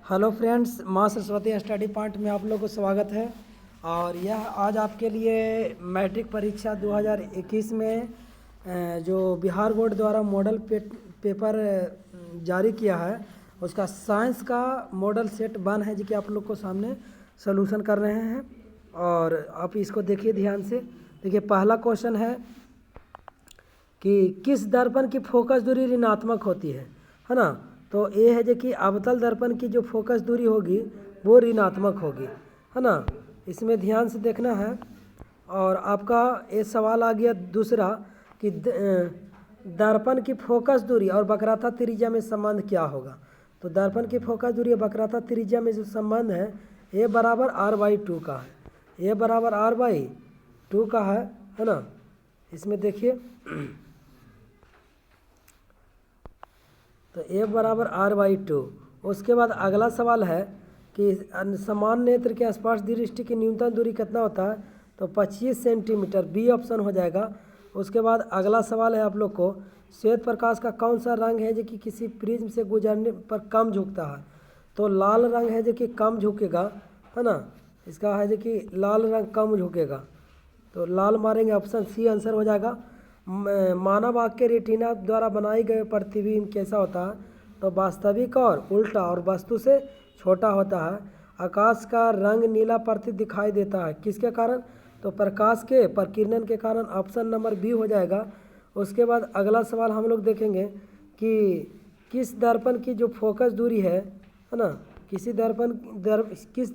Hello friends, माँ Saraswati study point में आप लोगों को स्वागत है। और यह आज आपके लिए मैट्रिक परीक्षा 2021 में जो बिहार बोर्ड द्वारा मॉडल पेपर जारी किया है, उसका साइंस का मॉडल सेट 1 है, जो कि आप लोग को सामने सॉल्यूशन कर रहे हैं। और आप इसको देखिए ध्यान से। देखिए, पहला क्वेश्चन है कि किस दर्पण की फोकस दूरी ऋणात्मक होती है ना। तो ये है जो कि अवतल दर्पण की जो फोकस दूरी होगी वो ऋणात्मक होगी, है ना। इसमें ध्यान से देखना है। और आपका ये सवाल आ गया दूसरा कि दर्पण की फोकस दूरी और वक्रता त्रिज्या में संबंध क्या होगा। तो दर्पण की फोकस दूरी और वक्रता त्रिज्या में जो संबंध है, ए बराबर r/2 का है। ए बराबर r/2 का है ना। इसमें देखिए, तो ए बराबर r/2। उसके बाद अगला सवाल है कि समान नेत्र के स्पर्श दृष्टि की न्यूनतम दूरी कितना होता है। तो 25 सेंटीमीटर, बी ऑप्शन हो जाएगा। उसके बाद अगला सवाल है आप लोग को, श्वेत प्रकाश का कौन सा रंग है जो कि किसी प्रिज्म से गुजरने पर कम झुकता है। तो लाल रंग है जो कि कम झुकेगा, है ना। इसका है जो कि लाल रंग कम झुकेगा, तो लाल मारेंगे, ऑप्शन सी आंसर हो जाएगा। मानव आँख के रेटिना द्वारा बनाई गए प्रतिबिंब कैसा होता है। तो वास्तविक और उल्टा और वस्तु से छोटा होता है। आकाश का रंग नीला प्रतीत दिखाई देता है, किसके कारण। तो प्रकाश के प्रकीर्णन के कारण, ऑप्शन नंबर बी हो जाएगा। उसके बाद अगला सवाल हम लोग देखेंगे कि किस दर्पण की जो फोकस दूरी है ना, किस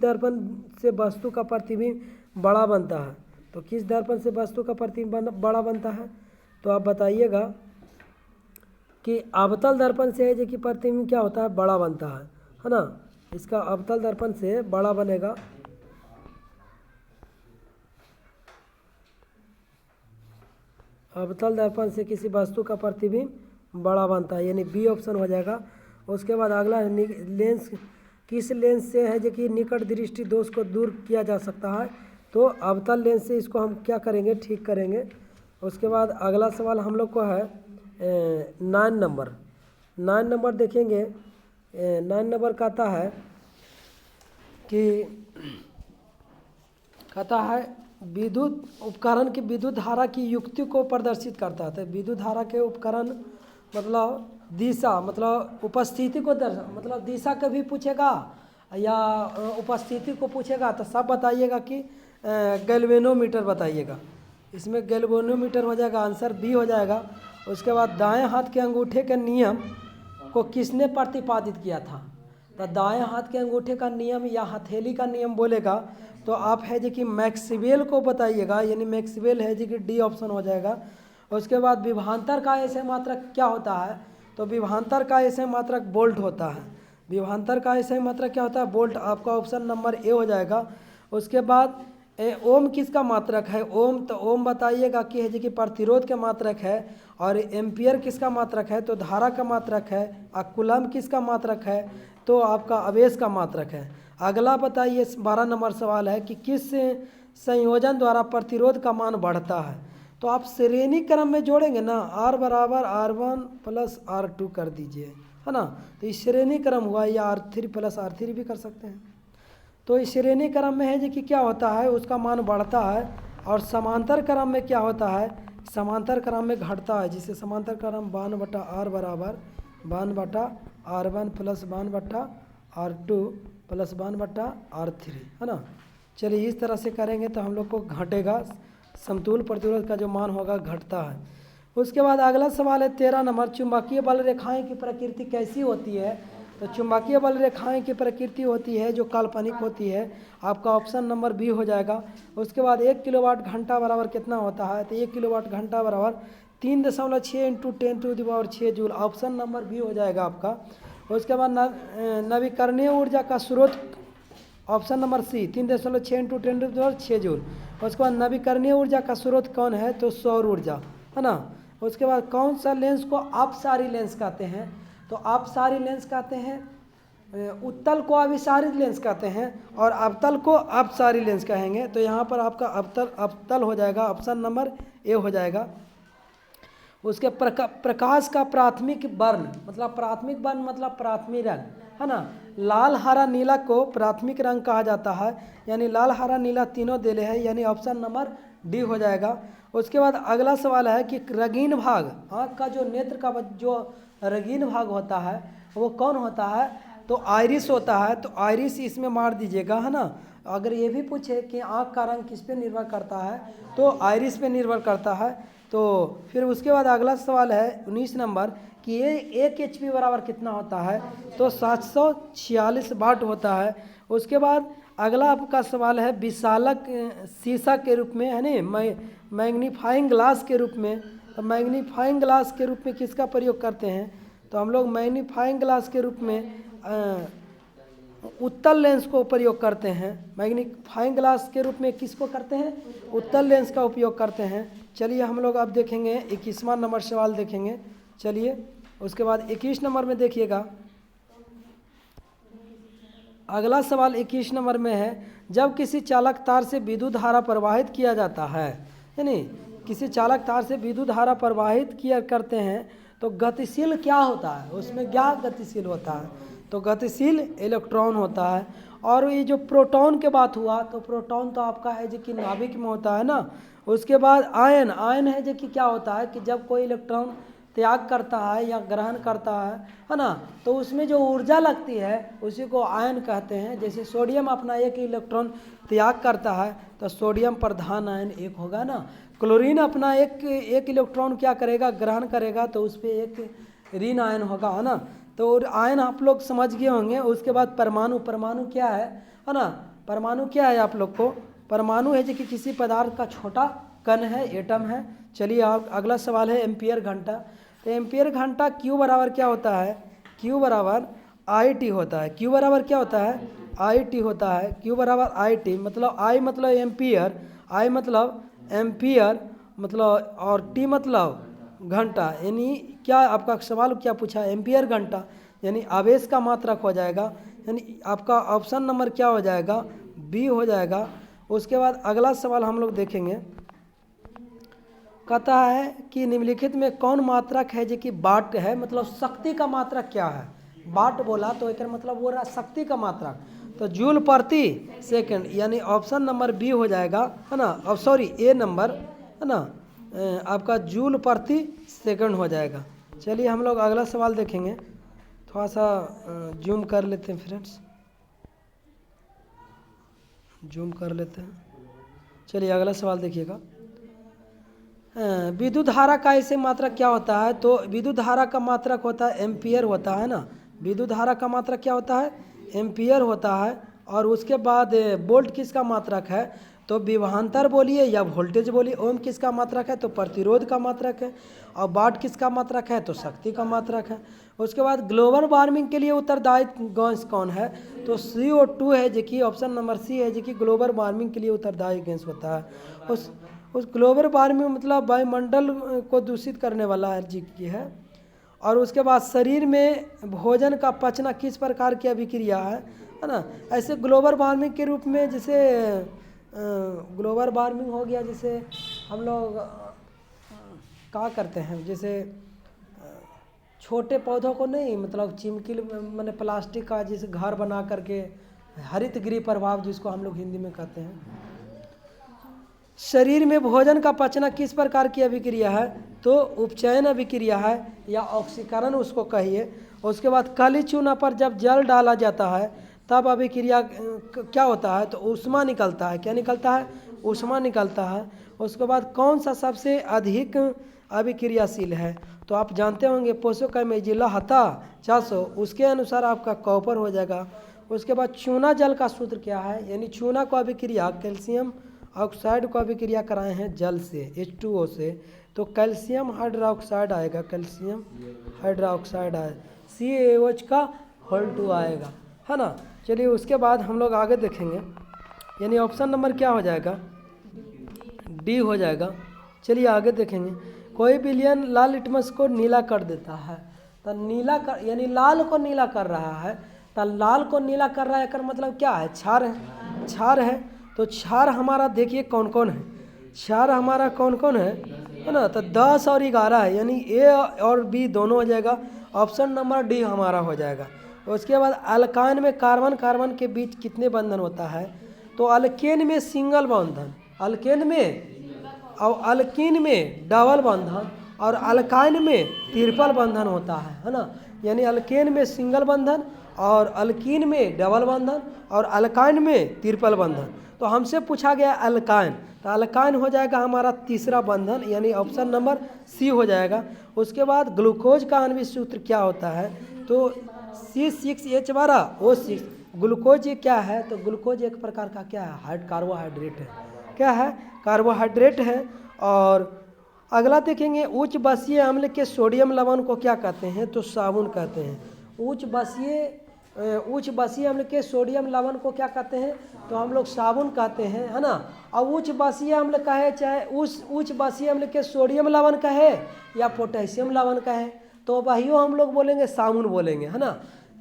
दर्पण से वस्तु का प्रतिबिंब बड़ा बनता है। तो किस दर्पण से वस्तु का प्रतिबिंब बड़ा बनता है। तो आप बताइएगा कि अवतल दर्पण से है जो कि प्रतिबिंब क्या होता है, बड़ा बनता है ना। इसका अवतल दर्पण से बड़ा बनेगा। अवतल दर्पण से किसी वस्तु का प्रतिबिंब बड़ा बनता है, यानी बी ऑप्शन हो जाएगा। उसके बाद अगला लेंस, किस लेंस से है जो कि निकट दृष्टि दोष को दूर किया जा सकता है। तो अवतल लेंस से इसको हम क्या करेंगे, ठीक करेंगे। उसके बाद अगला सवाल हम लोग को है 9 नंबर देखेंगे। 9 नंबर कहता है विद्युत उपकरण की विद्युत धारा की युक्ति को प्रदर्शित करता है। तो विद्युत धारा के उपकरण मतलब दिशा, मतलब उपस्थिति को मतलब दिशा कभी पूछेगा या उपस्थिति को पूछेगा तो सब बताइएगा कि गैल्वेनोमीटर बताइएगा। इसमें गैल्वेनोमीटर हो जाएगा, आंसर बी हो जाएगा। उसके बाद दाएं हाथ के अंगूठे के नियम को किसने प्रतिपादित किया था। तो दाएं हाथ के अंगूठे का नियम या हथेली का नियम बोलेगा तो आप है जो कि मैक्सवेल को बताइएगा, यानी मैक्सवेल है जो कि डी ऑप्शन हो जाएगा। उसके बाद विभवांतर का ऐसे मात्रक क्या होता है। तो विभवांतर का ऐसे मात्रक बोल्ट होता है। विभवांतर का ऐसे मात्रक क्या होता है, बोल्ट। आपका ऑप्शन नंबर ए हो जाएगा। उसके बाद ओम किसका मात्रक है। ओम, तो ओम बताइएगा कि है जो कि प्रतिरोध के मात्रक है। और एम्पियर किसका मात्रक है, तो धारा का मात्रक है। और कूलम्ब किसका मात्रक है, तो आपका आवेश का मात्रक है। अगला बताइए, 12 नंबर सवाल है कि किस संयोजन द्वारा प्रतिरोध का मान बढ़ता है। तो आप श्रेणी क्रम में जोड़ेंगे ना, R बराबर R1 प्लस R2 कर दीजिए, है ना। तो इस श्रेणी क्रम हुआ, या R3 प्लस R3 भी कर सकते हैं। तो इस श्रेणी क्रम में है जो कि क्या होता है, उसका मान बढ़ता है। और समांतर क्रम में क्या होता है, समांतर क्रम में घटता है। जिसे समांतर क्रम 1/r बराबर 1/r1 plus 1/r2 plus 1/r3, है ना। चलिए इस तरह से करेंगे तो हम लोग को घटेगा, समतुल प्रतिरोध का जो मान होगा घटता है। उसके बाद अगला सवाल है 13 नंबर, चुंबकीय बल रेखाएं की प्रकृति कैसी होती है। तो चुंबकीय बल रेखाएं की प्रकृति होती है जो काल्पनिक होती है। आपका ऑप्शन नंबर बी हो जाएगा। उसके बाद 1 किलोवाट घंटा बराबर कितना होता है। तो 1 किलोवाट घंटा बराबर 3.6 × 10⁶ जूल, ऑप्शन नंबर बी हो जाएगा आपका। उसके बाद नवीकरणीय ऊर्जा का स्रोत, ऑप्शन नंबर सी, 3.6 × 10⁶ जूल। उसके बाद नवीकरणीय ऊर्जा का स्रोत कौन है, तो सौर ऊर्जा, है ना। उसके बाद कौन सा लेंस को अपसारी लेंस कहते हैं। तो अपसारी लेंस कहते हैं, उत्तल को अभिसारित लेंस कहते हैं और अवतल को अपसारी लेंस कहेंगे। तो यहाँ पर आपका अवतल हो जाएगा, ऑप्शन नंबर ए हो जाएगा। उसके प्रकाश का प्राथमिक वर्ण मतलब प्राथमिक रंग, है ना। लाल हरा नीला को प्राथमिक रंग कहा जाता है, यानी लाल हरा नीला तीनों देले है, यानी ऑप्शन नंबर डी हो जाएगा। उसके बाद अगला सवाल है कि रंगीन भाग, आँख का जो नेत्र का जो रंगीन भाग होता है वो कौन होता है, तो आइरिस होता है। तो आइरिस इसमें मार दीजिएगा, है ना। अगर ये भी पूछे कि आँख का रंग किस पे निर्भर करता है, तो आइरिस पे निर्भर करता है। तो फिर उसके बाद अगला सवाल है 19 नंबर कि ये 1 HP बराबर कितना होता है, तो 746 वाट होता है। उसके बाद अगला आपका सवाल है विशालक शीशा के रूप में, है ना, मैग्नीफाइंग ग्लास के रूप में। तो मैग्नीफाइंग ग्लास के रूप में किसका प्रयोग करते हैं, तो हम लोग मैग्नीफाइंग ग्लास के रूप में उत्तल लेंस को प्रयोग करते हैं। मैग्नीफाइंग ग्लास के रूप में किसको करते हैं, उत्तल लेंस का उपयोग करते हैं। चलिए हम लोग अब देखेंगे 21वां नंबर सवाल देखेंगे। चलिए उसके बाद 21 नंबर में देखिएगा, अगला सवाल 21 नंबर में है, जब किसी चालक तार से विद्युत धारा प्रवाहित किया जाता है, यानी किसी चालक तार से विद्युत धारा प्रवाहित किया करते हैं, तो गतिशील क्या होता है, उसमें क्या गतिशील होता है, तो गतिशील इलेक्ट्रॉन होता है। और ये जो प्रोटॉन के बात हुआ, तो प्रोटॉन तो आपका है जो कि नाभिक में होता है ना। उसके बाद आयन, आयन है जो कि क्या होता है कि जब कोई इलेक्ट्रॉन त्याग करता है या ग्रहण करता है ना, तो उसमें जो ऊर्जा लगती है उसी को आयन कहते हैं। जैसे सोडियम अपना एक इलेक्ट्रॉन त्याग करता है तो सोडियम प्रधान आयन एक होगा ना। क्लोरीन अपना एक इलेक्ट्रॉन क्या करेगा, ग्रहण करेगा, तो उस पर एक ऋण आयन होगा, है ना। तो आयन आप लोग समझ गए होंगे। उसके बाद परमाणु, परमाणु क्या है ना, परमाणु क्या है आप लोग को, परमाणु है जो कि किसी पदार्थ का छोटा कण है, एटम है। चलिए आप अगला सवाल है एम्पियर घंटा। तो एम्पियर घंटा क्यू बराबर क्या होता है, क्यू बराबर IT होता है। क्यू बराबर क्या होता है, IT होता है। क्यू बराबर IT, मतलब I मतलब एम्पियर, I मतलब एम्पियर मतलब, और T मतलब घंटा, यानी क्या आपका सवाल क्या पूछा, एम्पियर घंटा, यानी आवेश का मात्रक हो जाएगा, यानी आपका ऑप्शन नंबर क्या हो जाएगा, बी हो जाएगा। उसके बाद अगला सवाल हम लोग देखेंगे, कहता है कि निम्नलिखित में कौन मात्रक है जो कि वाट है, मतलब शक्ति का मात्रक क्या है। वाट बोला तो एक मतलब वो रहा शक्ति का मात्रक, तो जूल प्रति सेकंड, यानी ऑप्शन नंबर बी हो जाएगा, है ना। अब सॉरी ए नंबर, है ना, आपका जूल प्रति सेकंड हो जाएगा। चलिए हम लोग अगला सवाल देखेंगे, थोड़ा सा जूम कर लेते हैं फ्रेंड्स, जूम कर लेते हैं। चलिए अगला सवाल देखिएगा, विद्युत धारा का ऐसे मात्रक क्या होता है, तो विद्युत धारा का मात्रक होता है एम्पियर होता है ना। विद्युत धारा का मात्रक क्या होता है, एम्पियर होता है। और उसके बाद वोल्ट किसका मात्रक है, तो विभवांतर बोलिए या वोल्टेज बोलिए। ओम किसका मात्रक है, तो प्रतिरोध का मात्रक है। और वाट किसका मात्रक है, तो शक्ति का मात्रक है। उसके बाद ग्लोबल वार्मिंग के लिए उत्तरदायी गैस कौन है, तो CO2 है, जो कि ऑप्शन नंबर सी है, जो कि ग्लोबल वार्मिंग के लिए उत्तरदायी गैस होता है। उस ग्लोबल वार्मिंग मतलब वायुमंडल को दूषित करने वाला है जी की है। और उसके बाद शरीर में भोजन का पचना किस प्रकार की अभिक्रिया है ना। ऐसे ग्लोबल वार्मिंग के रूप में, जैसे ग्लोबल वार्मिंग हो गया, जैसे हम लोग क्या करते हैं, जैसे छोटे पौधों को नहीं, मतलब चिमकी मैंने प्लास्टिक का जैसे घर बना करके, हरित गृह प्रभाव जिसको हम लोग हिंदी में कहते हैं। शरीर में भोजन का पचना किस प्रकार की अभिक्रिया है, तो उपचयन अभिक्रिया है या ऑक्सीकरण उसको कहिए। उसके बाद काली चूना पर जब जल डाला जाता है तब अभिक्रिया क्या होता है, तो ऊष्मा निकलता है। क्या निकलता है, ऊष्मा निकलता है। उसके बाद कौन सा सबसे अधिक अभिक्रियाशील है, तो आप जानते होंगे पोषोकैमेजिला हता 400, उसके अनुसार आपका कॉपर हो जाएगा। उसके बाद चूना जल का सूत्र क्या है, यानी चूना को अभिक्रिया कैल्शियम ऑक्साइड को अभिक्रिया कराए हैं जल से, H2O से, तो कैल्शियम हाइड्रोक्साइड आएगा, कैल्शियम हाइड्रोक्साइड आए, CaOH का होल 2 आएगा, है ना। चलिए उसके बाद हम लोग आगे देखेंगे, यानी ऑप्शन नंबर क्या हो जाएगा, डी हो जाएगा। चलिए आगे देखेंगे, कोई विलयन लाल लिटमस को नीला कर देता है, तो नीला कर यानी लाल को नीला कर रहा है, तो लाल को नीला कर रहा है का मतलब क्या है, क्षार है, क्षार है। तो क्षार हमारा देखिए कौन कौन है, क्षार हमारा कौन कौन है ना, तो 10 और 11 है, यानी ए और बी दोनों हो जाएगा। ऑप्शन नंबर डी हमारा हो जाएगा। तो उसके बाद अल्काइन में कार्बन कार्बन के बीच कितने बंधन होता है? तो अल्केन में सिंगल बंधन, अल्केन में और अल्कीन में डबल बंधन और अल्काइन में ट्रिपल बंधन होता है ना। यानी अल्केन में सिंगल बंधन और अल्कीन में डबल बंधन और अल्काइन में ट्रिपल बंधन। तो हमसे पूछा गया अल्काइन, तो अल्काइन हो जाएगा हमारा तीसरा बंधन, यानी ऑप्शन नंबर सी हो जाएगा। उसके बाद ग्लूकोज का आणविक सूत्र क्या होता है? तो C6H12O6। ग्लूकोज ये क्या है? तो ग्लूकोज एक प्रकार का क्या है? कार्बोहाइड्रेट है। क्या है? कार्बोहाइड्रेट है। और अगला देखेंगे, उच्च बसीय अम्ल के सोडियम लवण को क्या कहते हैं? तो साबुन कहते हैं। उच्च बसीय अम्ल के सोडियम लवण को क्या कहते हैं? तो हम लोग साबुन कहते हैं, है ना। और उच्च बसीय अम्ल कहे चाहे उच्च बसीय अम्ल के सोडियम लवण कहे या पोटेशियम लवण कहे, तो वही हम लोग बोलेंगे साबुन बोलेंगे, है ना।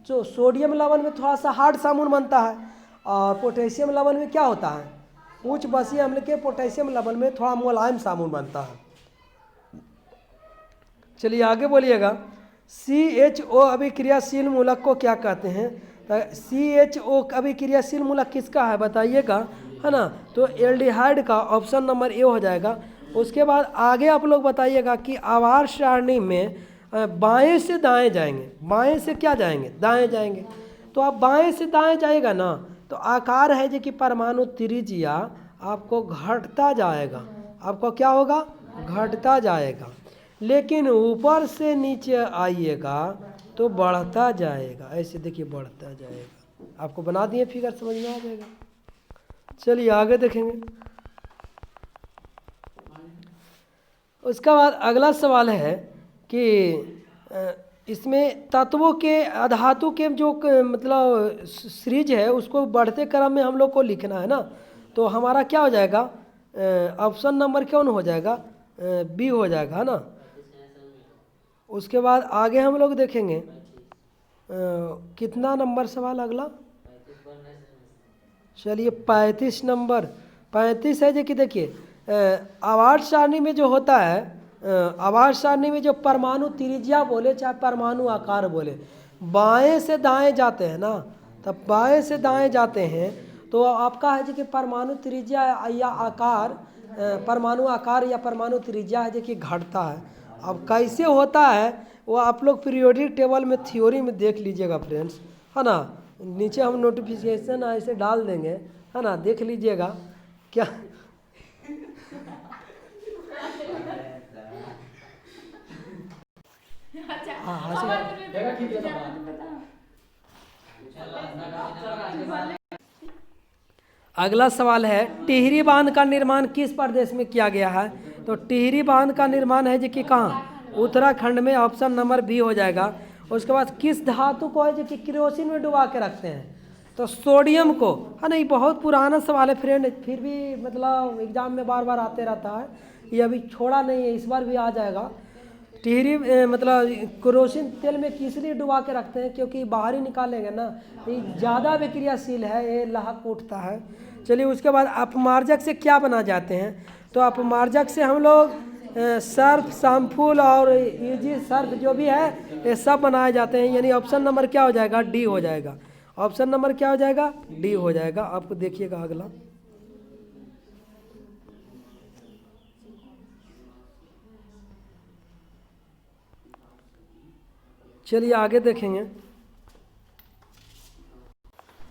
तो सोडियम लवण में थोड़ा सा हार्ड साबुन बनता है और पोटेशियम लवण में क्या होता है? उच्च बसीय अम्ल के पोटेशियम लवण में थोड़ा मुलायम साबुन बनता है। चलिए आगे बोलिएगा, CHO अभिक्रियाशील मूलक को क्या कहते हैं? तो CHO अभिक्रियाशील मूलक किसका है बताइएगा, है ना। तो एल्डिहाइड का ऑप्शन नंबर ए हो जाएगा। उसके बाद आगे आप लोग बताइएगा कि आवार सारणी में बाएं से दाएं जाएंगे, बाएं से क्या जाएंगे? दाएं जाएंगे। तो आप बाएं से दाएं जाएगा ना, तो आकार है जो कि परमाणु त्रिज्या आपको घटता जाएगा। आपको क्या होगा? घटता जाएगा। लेकिन ऊपर से नीचे आइएगा तो बढ़ता जाएगा। ऐसे देखिए बढ़ता जाएगा। आपको बना दिए फिगर, समझ में आ जाएगा। चलिए आगे देखेंगे। उसका बाद अगला सवाल है कि इसमें तत्वों के अधातु के जो मतलब सीरीज है उसको बढ़ते क्रम में हम लोग को लिखना है ना। तो हमारा क्या हो जाएगा? ऑप्शन नंबर कौन हो जाएगा? बी हो जाएगा, है ना। उसके बाद आगे हम लोग देखेंगे कितना नंबर सवाल अगला? चलिए 35 नंबर। 35 है जो कि देखिए आवाज सारणी में जो होता है, आवाज सारणी में जो परमाणु त्रिज्या बोले चाहे परमाणु आकार बोले, बाएं से दाएं जाते हैं ना। तब बाएं से दाएं जाते हैं तो आपका है जो कि परमाणु त्रिज्या या आकार, परमाणु आकार या परमाणु त्रिज्या है जो कि घटता है। अब कैसे होता है वो आप लोग पीरियोडिक टेबल में थ्योरी में देख लीजिएगा फ्रेंड्स, है ना। नीचे हम नोटिफिकेशन ऐसे डाल देंगे, है ना, देख लीजिएगा क्या। अगला सवाल है, टिहरी बांध का निर्माण किस प्रदेश में किया गया है? तो टिहरी बांध का निर्माण है जो कि कहाँ? उत्तराखंड में। ऑप्शन नंबर बी हो जाएगा। उसके बाद किस धातु को है जो कि केरोसिन में डुबा के रखते हैं? तो सोडियम को, है ना। ये बहुत पुराना सवाल है फ्रेंड, फिर भी मतलब एग्जाम में बार बार आते रहता है। ये अभी छोड़ा नहीं है, इस बार भी आ जाएगा। टिहरी मतलब केरोसिन तेल में किस लिए डुबा के रखते हैं? क्योंकि बाहर ही निकालेंगे ना, ये ज़्यादा विक्रियाशील है, ये लहक उठता है। चलिए उसके बाद अपमार्जक से क्या बना जाते हैं? तो अपमार्जक से हम लोग सर्फ, शैम्पूल और ईजी सर्फ जो भी है ये सब बनाए जाते हैं। यानी ऑप्शन नंबर क्या हो जाएगा? डी हो जाएगा। ऑप्शन नंबर क्या हो जाएगा? डी हो जाएगा। आपको देखिएगा अगला। चलिए आगे देखेंगे।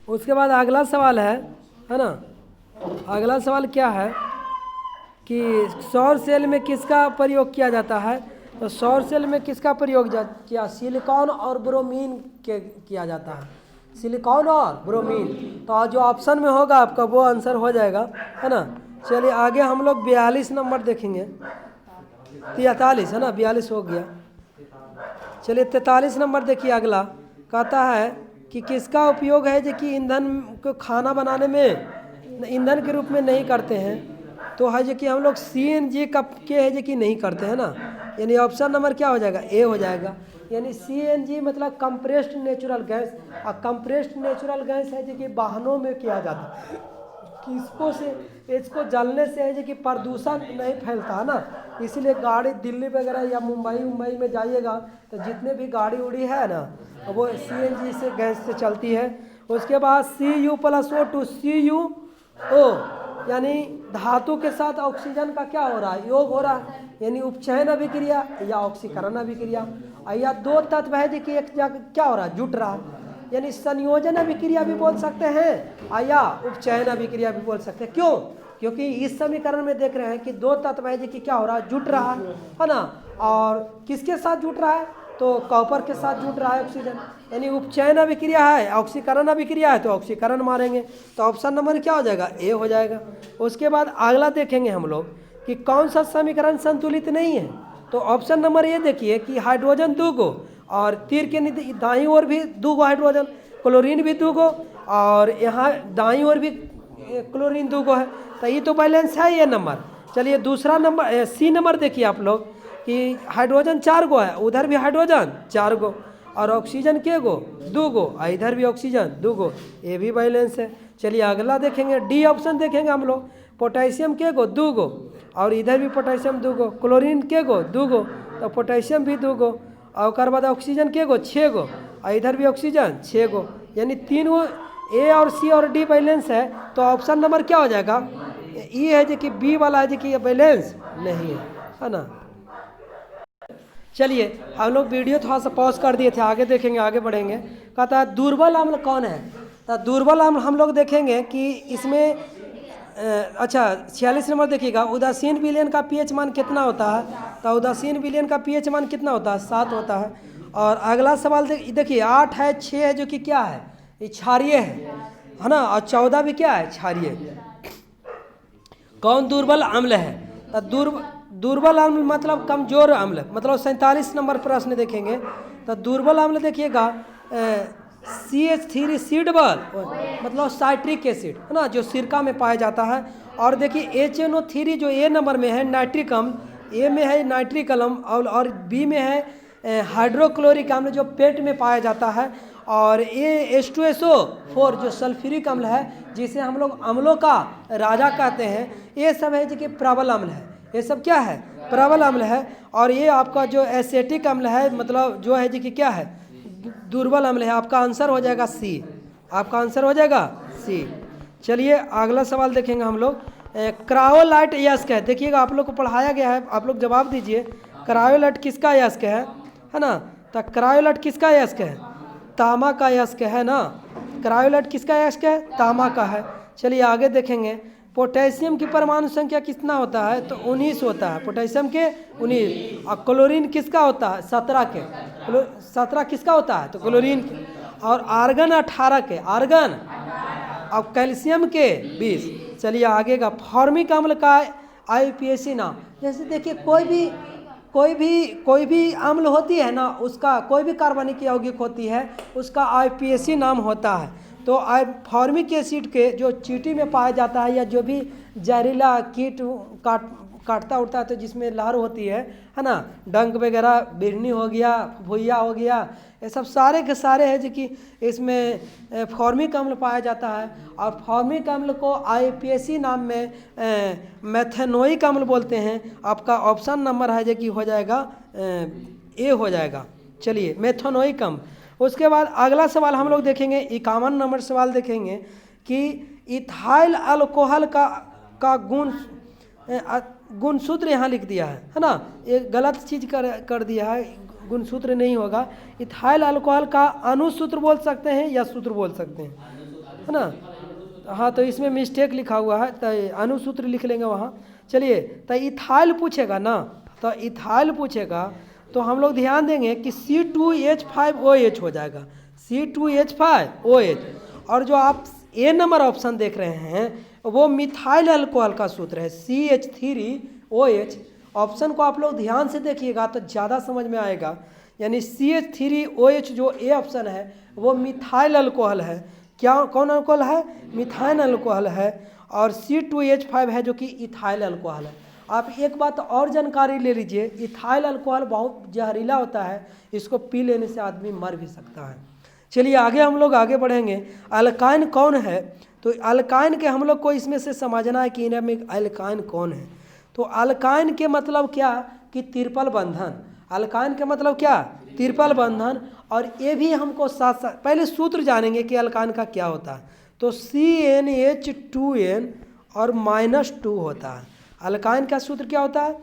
उसके बाद अगला सवाल है ना। अगला सवाल क्या है कि सौर सेल में किसका प्रयोग किया जाता है? तो सौर सेल में किसका प्रयोग किया? सिलिकॉन और ब्रोमीन के किया जाता है। सिलिकॉन और ब्रोमीन। तो जो ऑप्शन में होगा आपका वो आंसर हो जाएगा, है ना। चलिए आगे हम लोग 42 नंबर देखेंगे। 43 है ना, 42 हो गया। चलिए 43 नंबर देखिए। अगला कहता है कि किसका उपयोग है जो कि ईंधन को खाना बनाने में ईंधन के रूप में नहीं करते हैं? तो है जो कि हम लोग CNG का के है जो कि नहीं करते हैं ना। यानी ऑप्शन नंबर क्या हो जाएगा? ए हो जाएगा। यानी CNG मतलब कंप्रेस्ड नेचुरल गैस, और कंप्रेस्ड नेचुरल गैस है जो कि वाहनों में किया किसको से इसको जलने से है कि प्रदूषण नहीं फैलता है ना, इसीलिए गाड़ी दिल्ली वगैरह या मुंबई में जाइएगा तो जितने भी गाड़ी उड़ी है ना वो CNG से गैस से चलती है। उसके बाद Cu+O2 CuO यानी धातु के साथ ऑक्सीजन का क्या हो रहा है, योग हो रहा है, यानी उपचयन अभिक्रिया या ऑक्सीकरण अभिक्रिया। या दो तत्व है जो कि एक जगह क्या हो रहा है, जुट रहा है, यानी संयोजन अभिक्रिया भी बोल सकते हैं या उपचयन अभिक्रिया भी बोल सकते हैं। क्यों? क्योंकि इस समीकरण में देख रहे हैं कि दो तत्व है जो कि क्या हो रहा है, जुट रहा है ना। और किसके साथ जुट रहा है, तो कॉपर के साथ जुट रहा है ऑक्सीजन, यानी उपचयन अभिक्रिया है, ऑक्सीकरण अभिक्रिया है तो ऑक्सीकरण मारेंगे, तो ऑप्शन नंबर क्या हो जाएगा, ए हो जाएगा। उसके बाद अगला देखेंगे हम लोग कि कौन सा समीकरण संतुलित नहीं है, तो ऑप्शन नंबर ए देखिए कि हाइड्रोजन 2 गो और तीर के दाईं ओर भी 2 गो हाइड्रोजन, क्लोरीन भी 2 गो और यहाँ दाईं ओर भी क्लोरीन 2 गो है, तो ये तो बैलेंस है ये नंबर। चलिए दूसरा नंबर सी नंबर देखिए आप लोग कि हाइड्रोजन 4 गो है, उधर भी हाइड्रोजन 4 गो और ऑक्सीजन के गो 2 गो, इधर भी ऑक्सीजन 2 गो, ये भी बैलेंस है। चलिए अगला देखेंगे, डी ऑप्शन देखेंगे हम लोग, पोटेशियम के गो 2 गो और इधर भी पोटेशियम 2 गो, क्लोरीन के गो 2 गो तो पोटेशियम भी 2 गो और उसके बाद ऑक्सीजन के गो 6 गो और इधर भी ऑक्सीजन 6 गो, यानी 3 गो ए और सी और डी बैलेंस है। तो ऑप्शन नंबर क्या हो जाएगा, ये है जो कि बी वाला है जो कि ये बैलेंस नहीं है ना। चलिए हम लोग वीडियो थोड़ा सा पॉज कर दिए थे, आगे देखेंगे, आगे बढ़ेंगे। कहता है दुर्बल अम्ल कौन है, तो दुर्बल अम्ल हम लोग देखेंगे कि इसमें अच्छा 46 नंबर देखिएगा, उदासीन विलयन का pH मान कितना होता है, तो उदासीन विलयन का pH मान कितना होता है, 7 होता है। और अगला सवाल देखिए 8 है, 6 है जो कि क्या है, ये क्षारीय है ना, और 14 भी क्या है, क्षारीय। कौन दुर्बल अम्ल है, तो दुर्बल अम्ल मतलब कमजोर अम्ल, मतलब 47 नंबर प्रश्न देखेंगे तो दुर्बल अम्ल देखिएगा CH3 सीडबल मतलब साइट्रिक एसिड है ना, जो सिरका में पाया जाता है। और देखिए HNO3 जो ए नंबर में है नाइट्रिक अम्ल, ए में है नाइट्रिक अम्ल और बी में है हाइड्रोक्लोरिक अम्ल जो पेट में पाया जाता है। और ये H2SO4 जो सल्फ्यूरिक अम्ल है जिसे हम लोग अम्लों का राजा कहते हैं, ये सब है जो कि प्रबल अम्ल है, ये सब क्या है, प्रबल अम्ल है। और ये आपका जो एसेटिक अम्ल है मतलब जो है जो कि क्या है, दुर्बल अम्ल है। आपका आंसर हो जाएगा सी, आपका आंसर हो जाएगा सी। चलिए अगला सवाल देखेंगे हम लोग, क्रायोलाइट अयस्क है, देखिएगा आप लोग को पढ़ाया गया है, आप लोग जवाब दीजिए क्रायोलाइट किसका अयस्क है ना, तो क्रायोलाइट किसका अयस्क है, तामा का अयस्क है ना, क्रायोलाइट किसका अयस्क है, तामा का है। चलिए आगे देखेंगे, पोटेशियम की परमाणु संख्या कितना होता है, तो 19 होता है, पोटेशियम के 19। और क्लोरीन किसका होता है, 17 के, 17 किसका होता है, तो क्लोरीन के। और आर्गन 18 के, आर्गन। और कैल्शियम के 20। चलिए आगे का फॉर्मिक अम्ल का IUPAC नाम, जैसे देखिए कोई भी अम्ल होती है ना, उसका कोई भी कार्बनिक यौगिक होती है उसका IUPAC नाम होता है। तो फॉर्मिक एसिड के जो चींटी में पाया जाता है या जो भी जहरीला कीट काटता उठता है तो जिसमें लहर होती है ना, डंक वगैरह, बिरनी हो गया, भुइया हो गया, ये सब सारे के सारे है जो कि इसमें फॉर्मिक अम्ल पाया जाता है। और फॉर्मिक अम्ल को IUPAC नाम में मेथेनोइक अम्ल बोलते हैं। आपका ऑप्शन नंबर है जो कि हो जाएगा ए हो जाएगा। चलिए मेथेनोइक अम्ल। उसके बाद अगला सवाल हम लोग देखेंगे, 51 नंबर सवाल देखेंगे कि इथाइल अल्कोहल का गुणसूत्र यहाँ लिख दिया है ना, एक गलत चीज़ कर दिया है, गुणसूत्र नहीं होगा। इथाइल अल्कोहल का अणुसूत्र बोल सकते हैं या सूत्र बोल सकते हैं, है ना, हाँ तो इसमें मिस्टेक लिखा हुआ है तो अणुसूत्र लिख लेंगे वहाँ। चलिए तो इथाइल पूछेगा ना, तो इथाइल पूछेगा तो हम लोग ध्यान देंगे कि C2H5OH हो जाएगा, C2H5OH। और जो आप ए नंबर ऑप्शन देख रहे हैं वो मिथाइल अल्कोहल का सूत्र है CH3OH। ऑप्शन को आप लोग ध्यान से देखिएगा तो ज़्यादा समझ में आएगा, यानी CH3OH जो ए ऑप्शन है वो मिथाइल अल्कोहल है। क्या कौन अल्कोहल है, मिथाइल अल्कोहल है। और C2H5 है जो कि इथाइल अल्कोहल है। आप एक बात और जानकारी ले लीजिए, इथाइल अल्कोहल बहुत जहरीला होता है, इसको पी लेने से आदमी मर भी सकता है। चलिए आगे हम लोग आगे बढ़ेंगे, अल्काइन कौन है, तो अल्काइन के हम लोग को इसमें से समझना है कि इनमें अल्काइन कौन है। तो अल्काइन के मतलब क्या कि ट्रिपल बंधन। अल्काइन के मतलब क्या, ट्रिपल बंधन। और ये भी हमको साथ साथ पहले सूत्र जानेंगे कि अल्काइन का क्या होता है। तो CnH2n और -2 होता है। अल्काइन का सूत्र क्या होता है,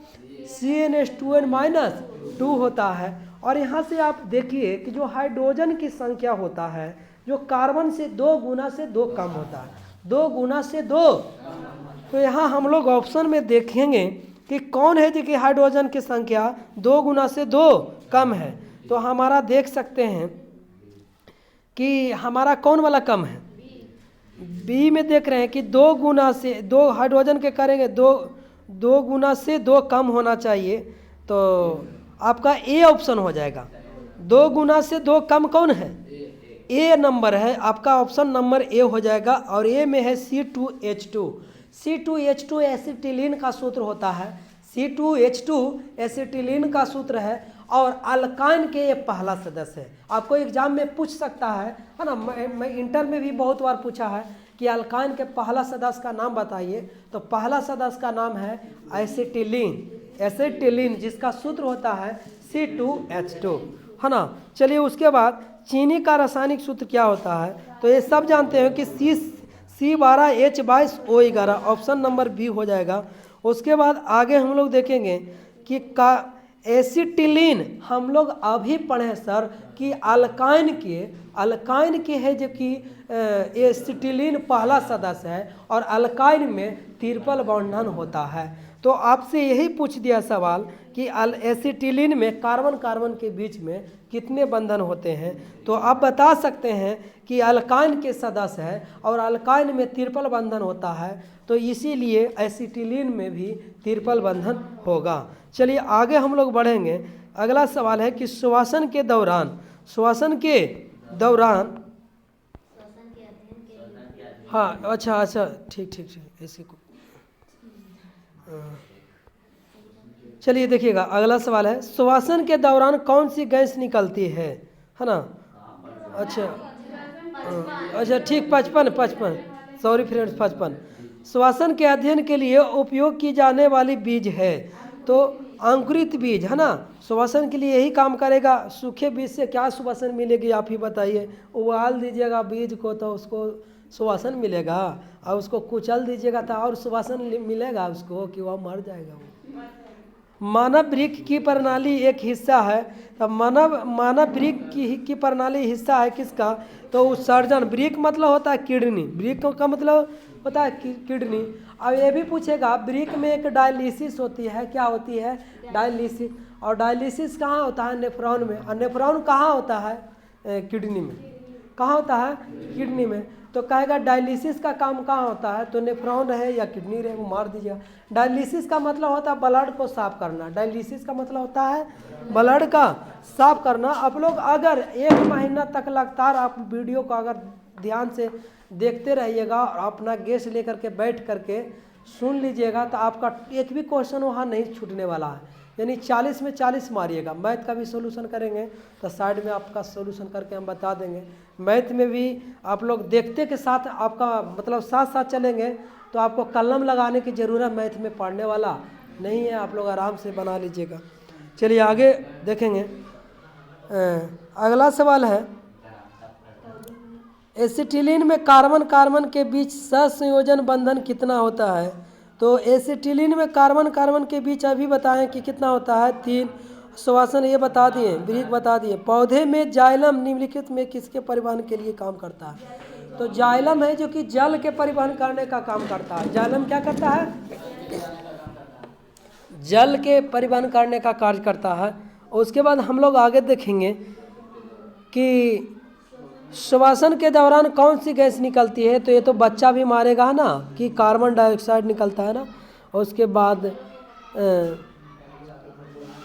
CnH2n -2 होता है। और यहाँ से आप देखिए कि जो हाइड्रोजन की संख्या होता है जो कार्बन से 2 गुना से 2 कम होता है, 2 गुना से 2। तो यहाँ हम लोग ऑप्शन में देखेंगे कि कौन है जो कि हाइड्रोजन की संख्या 2 गुना से 2 कम है। तो हमारा देख सकते हैं कि हमारा कौन वाला कम है, बी में देख रहे हैं कि 2 गुना से 2 हाइड्रोजन के करेंगे 2 गुना से 2 कम होना चाहिए। तो आपका ए ऑप्शन हो जाएगा। 2 गुना से 2 कम कौन है, ए नंबर है आपका, ऑप्शन नंबर ए हो जाएगा। और ए में है C2H2। C2H2 एसिटिलीन का सूत्र होता है, C2H2 एसिटिलीन का सूत्र है। और अल्काइन के ये पहला सदस्य है। आपको एग्जाम में पूछ सकता है ना, मैं इंटर में भी बहुत बार पूछा है कि अल्काइन के पहला सदस्य का नाम बताइए। तो पहला सदस्य का नाम है एसिटिलीन, एसिटिलीन जिसका सूत्र होता है C2H2, है ना। चलिए उसके बाद चीनी का रासायनिक सूत्र क्या होता है, तो ये सब जानते हैं कि C12H22O11, ऑप्शन नंबर बी हो जाएगा। उसके बाद आगे हम लोग देखेंगे कि एसिटिलीन हम लोग अभी पढ़े सर कि अल्काइन के है जो कि एसिटिलीन पहला सदस्य है और अल्काइन में ट्रिपल बंधन होता है। तो आपसे यही पूछ दिया सवाल कि एसिटिलीन में कार्बन कार्बन के बीच में कितने बंधन होते हैं। तो आप बता सकते हैं कि अल्काइन के सदस्य है और अल्काइन में ट्रिपल बंधन होता है, तो इसीलिए एसिटिलीन में भी ट्रिपल बंधन होगा। चलिए आगे हम लोग बढ़ेंगे। अगला सवाल है कि श्वसन के दौरान हाँ अच्छा ठीक ऐसे को चलिए देखिएगा। अगला सवाल है श्वसन के दौरान कौन सी गैस निकलती है ना। अच्छा ठीक 55 सॉरी फ्रेंड्स 55 श्वसन के अध्ययन के लिए उपयोग की जाने वाली बीज है। तो अंकुरित बीज है ना, श्वसन के लिए यही काम करेगा। सूखे बीज से क्या श्वसन मिलेगी आप ही बताइए। उबाल दीजिएगा बीज को तो उसको श्वसन मिलेगा, और उसको कुचल दीजिएगा तो और श्वसन मिलेगा उसको कि वह मर जाएगा। वो मानव वृक्क की प्रणाली एक हिस्सा है। तो मानव वृक्क की प्रणाली हिस्सा है किसका, तो उत्सर्जन। वृक्क मतलब होता है किडनी, वृक्क का मतलब होता है किडनी। अब ये भी पूछेगा वृक्क में एक डायलिसिस होती है, क्या होती है, डायलिसिस। और डायलिसिस कहाँ होता है, नेफ्रॉन में। और नेफ्रॉन कहाँ होता है, किडनी में। कहाँ होता है, किडनी में। तो कहेगा डायलिसिस का काम कहाँ होता है, तो नेफ्रॉन रहे या किडनी रहे वो मार दीजिएगा। डायलिसिस का मतलब होता है ब्लड को साफ करना। डायलिसिस का मतलब होता है ब्लड का साफ करना। आप लोग अगर 1 महीना तक लगातार आप वीडियो को अगर ध्यान से देखते रहिएगा और अपना गैस लेकर के बैठ करके सुन लीजिएगा तो आपका एक भी क्वेश्चन वहाँ नहीं छूटने वाला है। यानी 40 में 40 मारिएगा। मैथ का भी सोल्यूशन करेंगे तो साइड में आपका सोल्यूशन करके हम बता देंगे। मैथ में भी आप लोग देखते के साथ आपका मतलब साथ साथ चलेंगे तो आपको कलम लगाने की ज़रूरत मैथ में पढ़ने वाला नहीं है। आप लोग आराम से बना लीजिएगा। चलिए आगे देखेंगे। अगला सवाल है एसिटिलीन में कार्बन कार्बन के बीच सहसंयोजन बंधन कितना होता है। तो एसिटिलीन में कार्बन कार्बन के बीच अभी बताएं कि कितना होता है, 3। श्वसन ये बता दिए, वृक्क बता दिए। पौधे में जाइलम निम्नलिखित में किसके परिवहन के लिए काम करता है। तो जाइलम है जो कि जल के परिवहन करने का काम करता है। जाइलम क्या करता है, जल के परिवहन करने का कार्य करता है। उसके बाद हम लोग आगे देखेंगे कि श्वसन के दौरान कौन सी गैस निकलती है। तो ये तो बच्चा भी मारेगा ना कि कार्बन डाइऑक्साइड निकलता है ना। और उसके बाद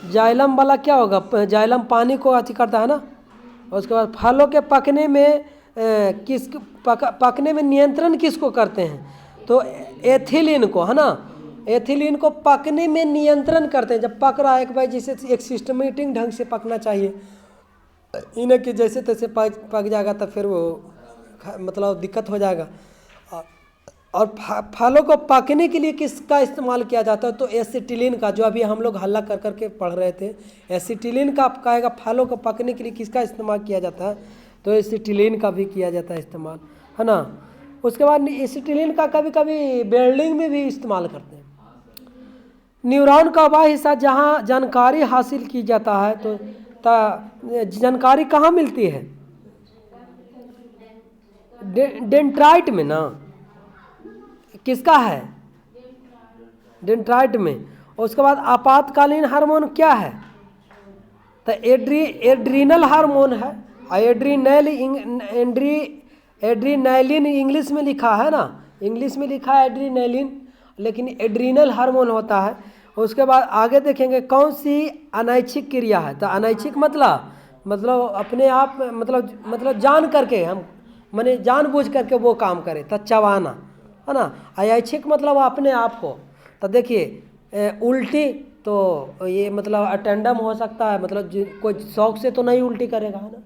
जाइलम वाला क्या होगा, जाइलम पानी को अति करता है ना। और उसके बाद फलों के पकने में पकने में नियंत्रण किसको करते हैं, तो एथिलीन को, है ना। एथिलीन को पकने में नियंत्रण करते हैं। जब पक रहा है एक भाई जिसे एक सिस्टमेटिक ढंग से पकना चाहिए, इन्हें कि जैसे तैसे पक जाएगा तो फिर वो मतलब दिक्कत हो जाएगा। और फलों को पकने के लिए किसका इस्तेमाल किया जाता है? तो एसिटिलीन का, जो अभी हम लोग हल्ला कर करके पढ़ रहे थे। एसिटिलीन का कहेगा फलों को पकने के लिए किसका इस्तेमाल किया जाता है? तो एसिटिलीन का भी किया जाता है इस्तेमाल, है ना। उसके बाद एसिटिलीन का कभी कभी वेल्डिंग में भी इस्तेमाल करते हैं। न्यूरॉन का वह हिस्सा जहाँ जानकारी हासिल की जाता है, तो जानकारी कहाँ मिलती है? डेंड्राइट में ना। किसका है? डेंड्राइट में। और उसके बाद आपातकालीन हार्मोन क्या है? तो एड्रीनल हार्मोन है। एड्रीनैलिन इंग्लिश में लिखा है ना, इंग्लिश में लिखा है एड्रीनैलिन, लेकिन एड्रीनल हार्मोन होता है। उसके बाद आगे देखेंगे कौन सी अनैच्छिक क्रिया है। तो अनैच्छिक मतलब अपने आप, मतलब जान करके, हम माने जानबूझ करके वो काम करे, तो चबाना, है ना। ऐच्छिक मतलब अपने आप को। तो देखिए उल्टी, तो ये मतलब अटेंडम हो सकता है, मतलब कोई शौक से तो नहीं उल्टी करेगा, है ना,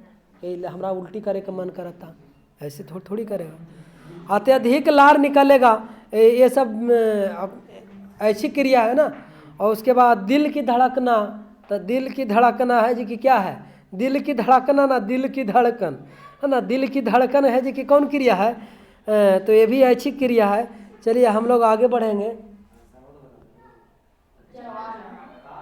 ये हमारा उल्टी करे का मन करता, ऐसे थोड़ी करेगा। अत्यधिक लार निकलेगा, ये सब ऐच्छिक क्रिया है ना। और उसके बाद दिल की धड़कना, तो दिल की धड़कना है जी कि क्या है? दिल की धड़कना ना, दिल की धड़कन, है ना। दिल की धड़कन है जी कि कौन क्रिया है? तो ये भी ऐच्छिक क्रिया है। चलिए हम लोग आगे बढ़ेंगे।